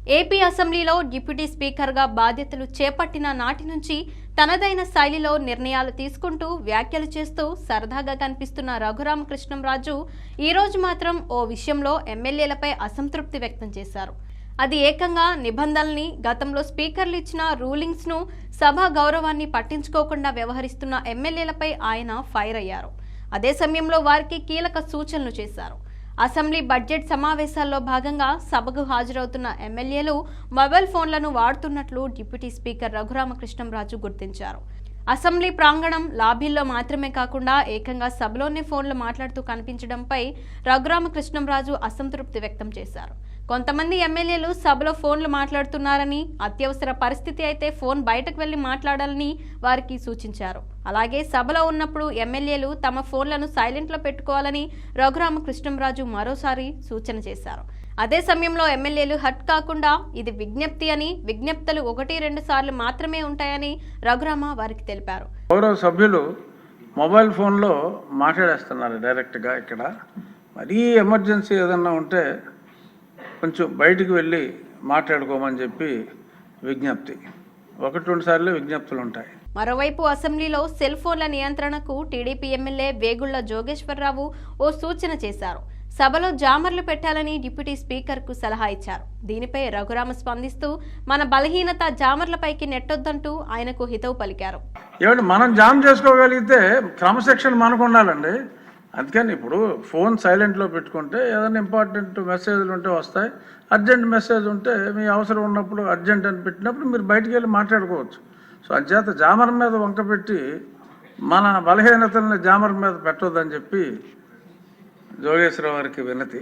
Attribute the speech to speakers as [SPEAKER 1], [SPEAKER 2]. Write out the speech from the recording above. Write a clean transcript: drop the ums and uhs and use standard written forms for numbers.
[SPEAKER 1] AP అసెంబ్లీలో deputy స్పీకర్గా బాధ్యతలు చేపట్టిన నాటి నుంచి తనదైన శైలిలో నిర్ణయాలు తీసుకుంటూ వ్యాఖ్యలు చేస్తూ సరదాగా కనిపిస్తున్న రఘురామకృష్ణంరాజు ఈరోజు మాత్రం ఓ విషయంలో ఎమ్మెల్యేలపై అసంతృప్తి వ్యక్తం చేశారు. అది ఏకంగా నిబంధనల్ని, గతంలో స్పీకర్లు ఇచ్చిన రూలింగ్స్ను, సభా గౌరవాన్ని పట్టించుకోకుండా వ్యవహరిస్తున్న ఎమ్మెల్యేలపై ఆయన ఫైర్ అయ్యారు. అదే సమయంలో వారికి కీలక సూచనలు చేశారు. అసెంబ్లీ బడ్జెట్ సమావేశాల్లో భాగంగా సభకు హాజరవుతున్న ఎమ్మెల్యేలు మొబైల్ ఫోన్లను వాడుతున్నట్లు డిప్యూటీ స్పీకర్ రఘురామకృష్ణంరాజు గుర్తించారు. అసెంబ్లీ ప్రాంగణం, లాబీల్లో మాత్రమే కాకుండా ఏకంగా సభలోనే ఫోన్లు మాట్లాడుతూ కనిపించడంపై రఘురామకృష్ణంరాజు అసంతృప్తి వ్యక్తం చేశారు. కొంతమంది ఎమ్మెల్యేలు సభలో ఫోన్లు మాట్లాడుతున్నారని, అత్యవసర పరిస్థితి అయితే ఫోన్ బయటకు వెళ్లి మాట్లాడాలని వారికి సూచించారు. అలాగే సభలో ఉన్నప్పుడు ఎమ్మెల్యేలు తమ ఫోన్లను సైలెంట్లో పెట్టుకోవాలని రఘురామకృష్ణంరాజు మరోసారి సూచన చేశారు. అదే సమయంలో ఎమ్మెల్యేలు హర్ట్ కాకుండా ఇది విజ్ఞప్తి అని, విజ్ఞప్తులు 1-2 సార్లు మాత్రమే ఉంటాయని రఘురామ వారికి తెలిపారు.
[SPEAKER 2] గౌరవ సభ్యులు మొబైల్ ఫోన్లో మాట్లాడేస్తున్నారు డైరెక్ట్గా. ఇక్కడ మరీ ఎమర్జెన్సీ ఏదన్నా ఉంటే కొంచెం బయటికి వెళ్ళి మాట్లాడుకోమని చెప్పి విజ్ఞప్తి. 1-2 సార్లు విజ్ఞప్తులు ఉంటాయి.
[SPEAKER 1] మరోవైపు అసెంబ్లీలో సెల్ ఫోన్ల నియంత్రణకు టీడీపీ ఎమ్మెల్యే వేగుళ్ల జోగేశ్వరరావు ఓ సూచన చేశారు. సభలో జామర్లు పెట్టాలని డిప్యూటీ స్పీకర్కు సలహా ఇచ్చారు. దీనిపై రఘురామ స్పందిస్తూ మన బలహీనత జామర్లపైకి నెట్టొద్దంటూ ఆయనకు హితవు పలికారు.
[SPEAKER 2] ఏమంటే మనం జామ్ చేసుకోగలిగితే క్రమశిక్షణ మనకు ఉండాలండి. అందుకని ఇప్పుడు ఫోన్ సైలెంట్లో పెట్టుకుంటే ఏదైనా ఇంపార్టెంట్ మెసేజ్లు ఉంటే వస్తాయి. అర్జెంట్ మెసేజ్ ఉంటే మీ అవసరం ఉన్నప్పుడు అర్జెంట్ అని పెట్టినప్పుడు మీరు బయటికి వెళ్ళి మాట్లాడుకోవచ్చు. సో అంచేత జామర్ మీద వంక పెట్టి మన బలహీనతల్ని జామర్ మీద పెట్టొద్దని చెప్పి జోగేశ్వరరావు వారికి వినతి.